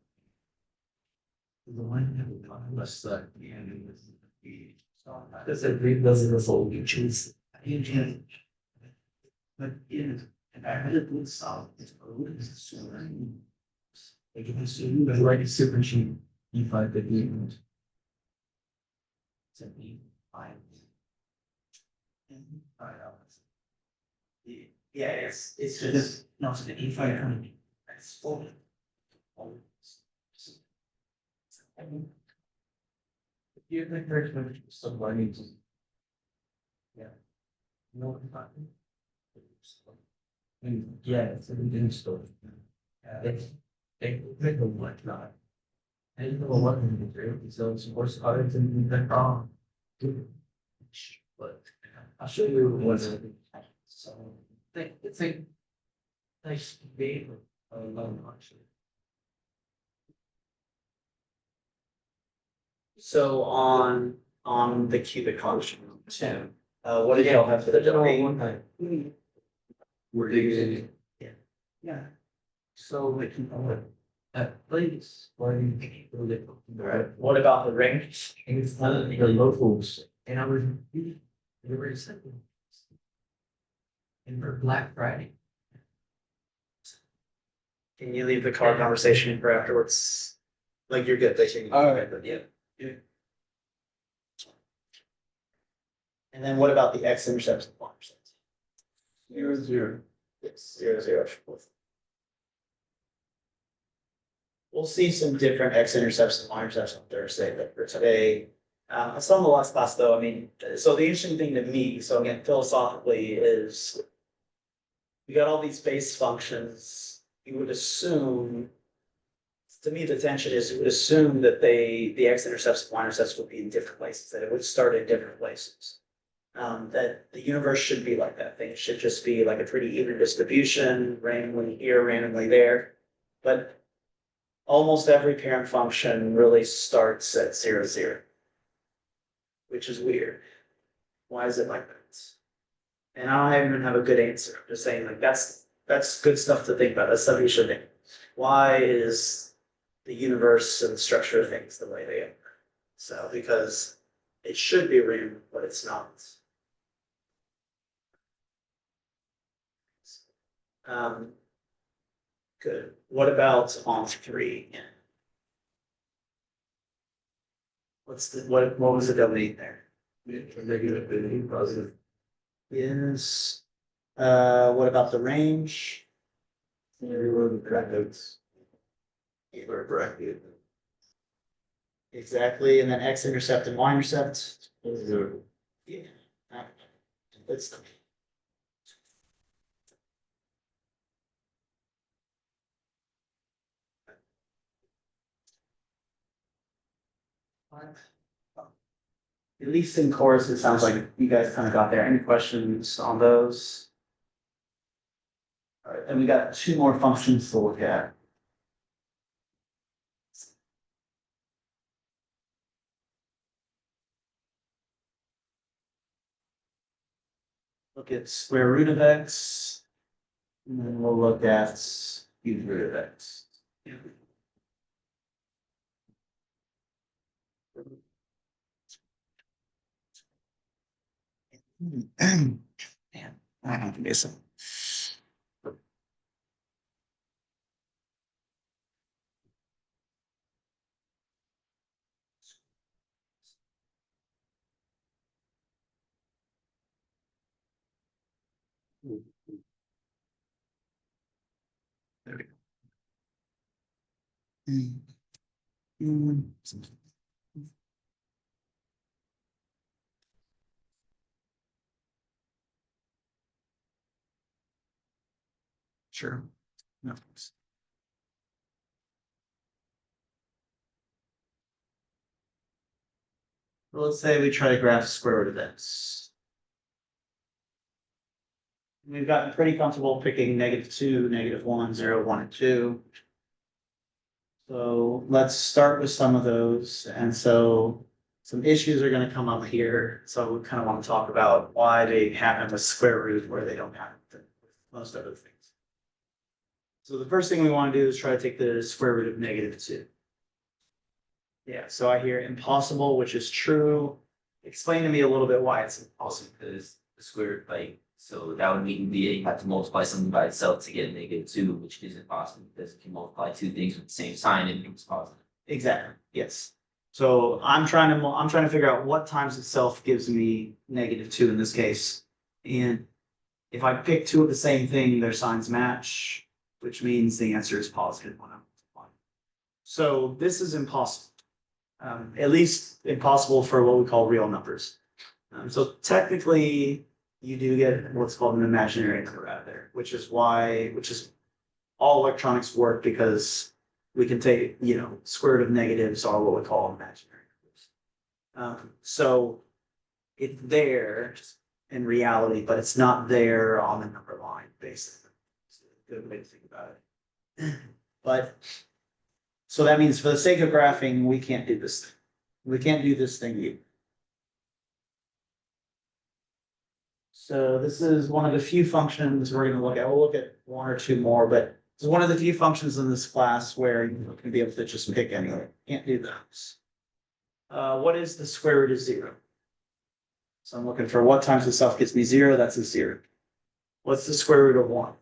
The one that would come less the end of the. Does it read those result you choose? You change. But in, and I had it with solid, it's always so. Like if you see, the like a super sheet, you find the event. It's a B, five. And yeah, it's just, no, it's an E5 20. That's full. You think there's somebody to. Yeah. No, not. And yeah, it's an Indian story. They a whatnot. And you know what in the dream, so it's horse cards and like, oh. But I'll show you what's. So, it's a nice game of loan actually. So on the cubic function too, what did y'all have for the domain? We're digging. Yeah. Yeah. So like, you know, at place, why do you think people live? Right. What about the ring? And it's not the locals, and I was, they were simple. And for Black Friday. Can you leave the car conversation for afterwards? Like you're good, they can. All right. Yeah. And then what about the x-intercepts and y-intercepts? 0, 0. It's 0, 0. We'll see some different x-intercepts and y-intercepts on Thursday, but for today, I saw in the last class though, I mean, so the interesting thing to me, so again, philosophically is we got all these base functions, you would assume, to me, the tension is you would assume that the x-intercepts and y-intercepts would be in different places, that it would start in different places. That the universe should be like that. Things should just be like a pretty even distribution, randomly here, randomly there. But almost every parent function really starts at 0, 0, which is weird. Why is it like that? And I don't even have a good answer. I'm just saying like that's good stuff to think about. That's stuff you should think. Why is the universe and the structure of things the way they are? So because it should be random, but it's not. Um, good. What about on 3? What was the domain there? Negative and positive. Is what about the range? Everyone brackets. Or bracket. Exactly, and then x-intercept and y-intercept. Zero. Yeah. That's at least in chorus, it sounds like you guys kind of got there. Any questions on those? All right, and we got 2 more functions to look at. Look at square root of x, and then we'll look at cube root of x. Man, I have to get some. There we go. Sure. No. Well, let's say we try to graph square root of x. We've gotten pretty comfortable picking -2, -1, 0, 1, and 2. So let's start with some of those. And so some issues are going to come up here. So we kind of want to talk about why they happen with square root where they don't happen with most other things. So the first thing we want to do is try to take the square root of -2. Yeah, so I hear impossible, which is true. Explain to me a little bit why it's impossible. Because the square root, like, so that would mean you have to multiply something by itself to get a -2, which isn't possible because if you multiply 2 things with the same sign, it becomes positive. Exactly, yes. So I'm trying to figure out what times itself gives me -2 in this case. And if I pick 2 of the same thing, their signs match, which means the answer is positive when I'm multiplying. So this is impossible. At least impossible for what we call real numbers. So technically, you do get what's called an imaginary number out of there, which is all electronics work because we can take, square root of negatives are what we call imaginary numbers. So it's there in reality, but it's not there on the number line, basically. It's a good way to think about it. But so that means for the sake of graphing, we can't do this thing. We can't do this thing either. So this is one of the few functions we're going to look at. We'll look at 1 or 2 more, but it's one of the few functions in this class where you're going to be able to just pick any. Can't do those. What is the square root of 0? So I'm looking for what times itself gives me 0. That's a 0. What's the square root of 1?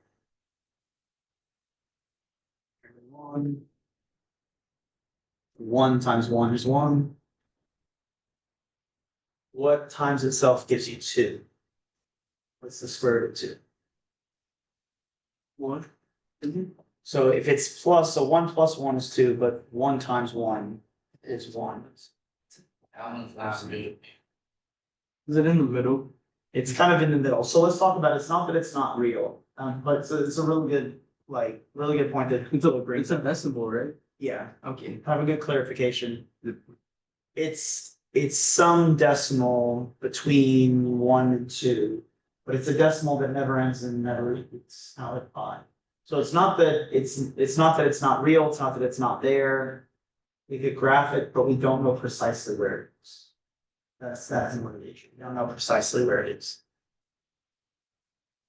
1. 1 times 1 is 1. What times itself gives you 2? What's the square root of 2? 1. So if it's plus, so 1 plus 1 is 2, but 1 times 1 is 1. Is it in the middle? It's kind of in the middle. So let's talk about it. It's not that it's not real, but it's a really good point that It's a decimal, right? yeah. Okay. Have a good clarification. It's some decimal between 1 and 2, but it's a decimal that never ends and never repeats. Not like pi. So it's not that it's not that it's not real. It's not that it's not there. We could graph it, but we don't know precisely where it is. That's one of the issues. We don't know precisely where it is.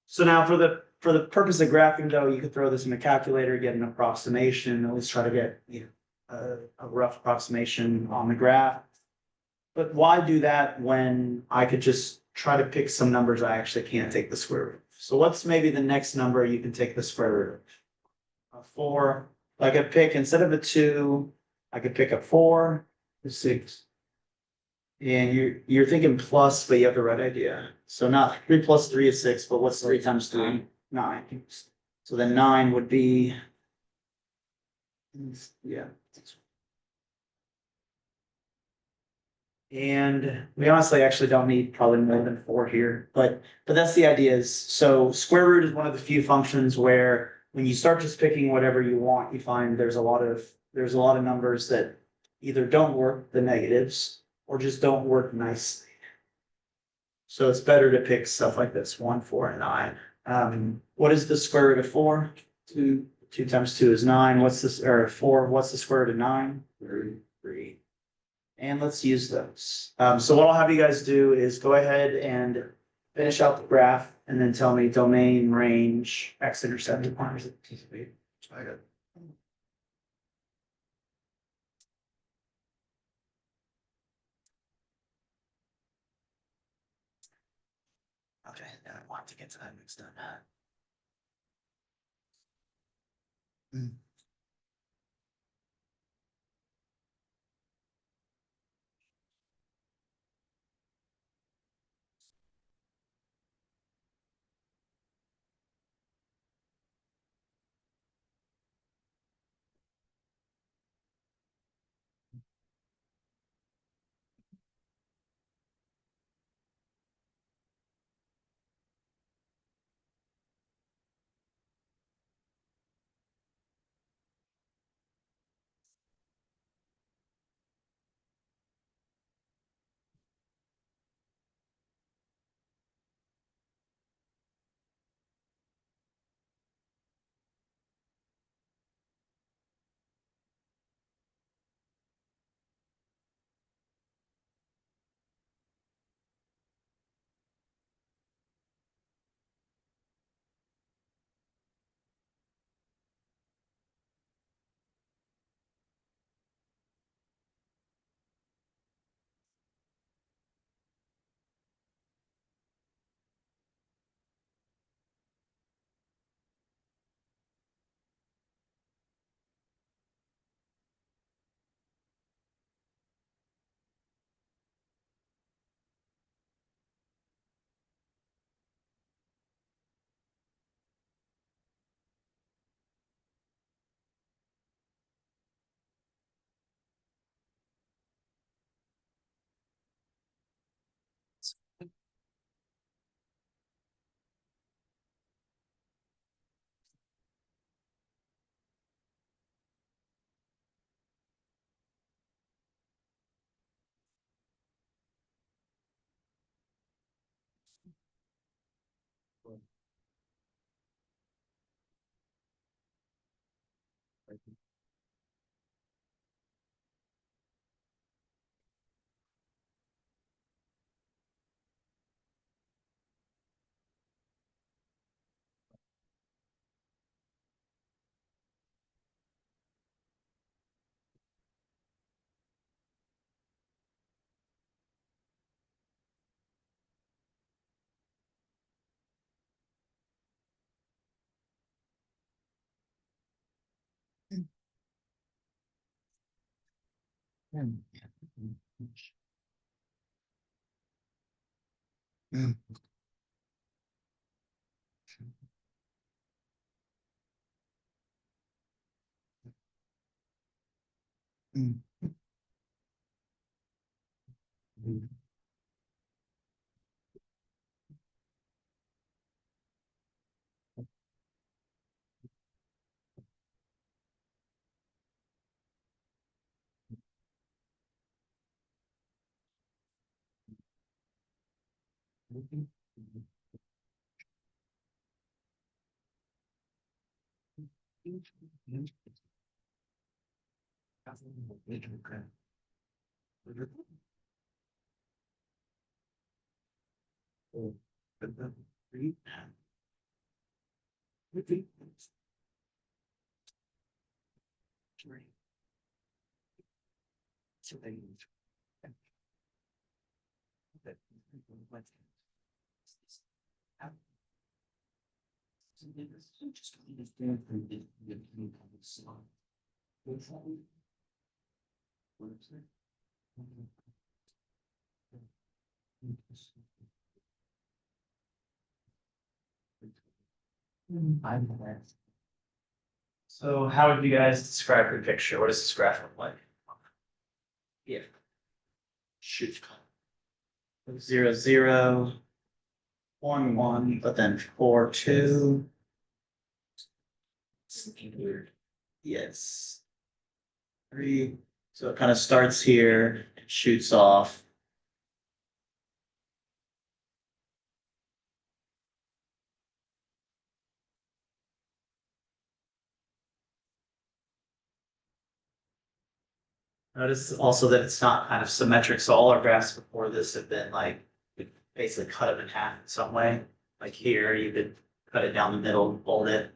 So now for the purpose of graphing though, you could throw this in a calculator, get an approximation, at least try to get, a rough approximation on the graph. But why do that when I could just try to pick some numbers I actually can't take the square root of? So what's maybe the next number you can take the square root of? A 4, I could pick, instead of a 2, I could pick a 4, a 6. And you're thinking plus, but you have the right idea. So not 3 plus 3 is 6, but what's 3 times 3? 9. So then 9 would be. Yeah. And we honestly actually don't need probably more than 4 here, but that's the idea is, so square root is one of the few functions where when you start just picking whatever you want, you find there's a lot of numbers that either don't work, the negatives, or just don't work nicely. So it's better to pick stuff like this, 1, 4, and 9. What is the square root of 4? 2. 2 times 2 is 9. What's this, or 4, what's the square root of 9? 3. And let's use those. So what I'll have you guys do is go ahead and finish out the graph and then tell me domain, range, x-intercept, and y. I got. Okay, now I want to get to that next time. So how would you guys describe the picture? What does this graph look like? Yeah. Shoot. 0, 0, 1, 1, but then 4, 2. Yes. 3. So it kind of starts here and shoots off. Notice also that it's not kind of symmetric. So all our graphs before this have been like, we basically cut them in half in some way. Like here, you could cut it down the middle, fold it.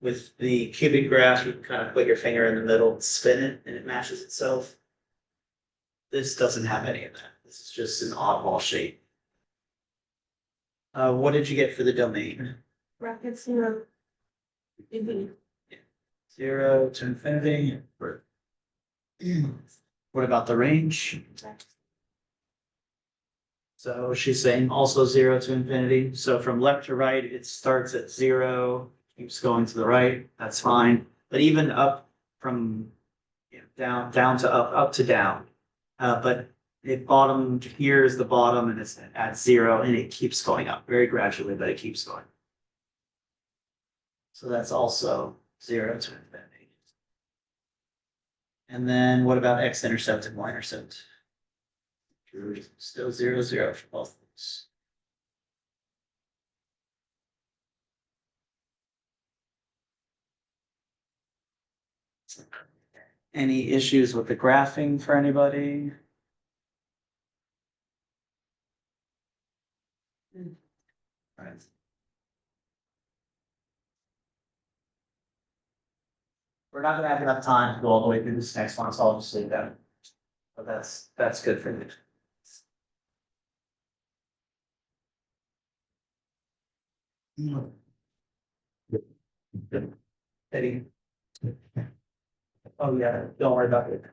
With the cubic graph, you can kind of put your finger in the middle, spin it, and it matches itself. This doesn't have any of that. This is just an oddball shape. What did you get for the domain? Bracket 0. Infinity. 0 to infinity. What about the range? So she's saying also 0 to infinity. So from left to right, it starts at 0, keeps going to the right. That's fine. But even up from down to up to down. But it bottom here is the bottom and it's at 0 and it keeps going up very gradually, but it keeps going. So that's also 0 to infinity. And then what about x-intercept and y-intercept? Still 0, 0 for both of these. Any issues with the graphing for anybody? Right. We're not gonna have enough time to go all the way through this next one, so I'll just leave that. But that's good for me. Eddie. Oh, yeah, don't worry about it.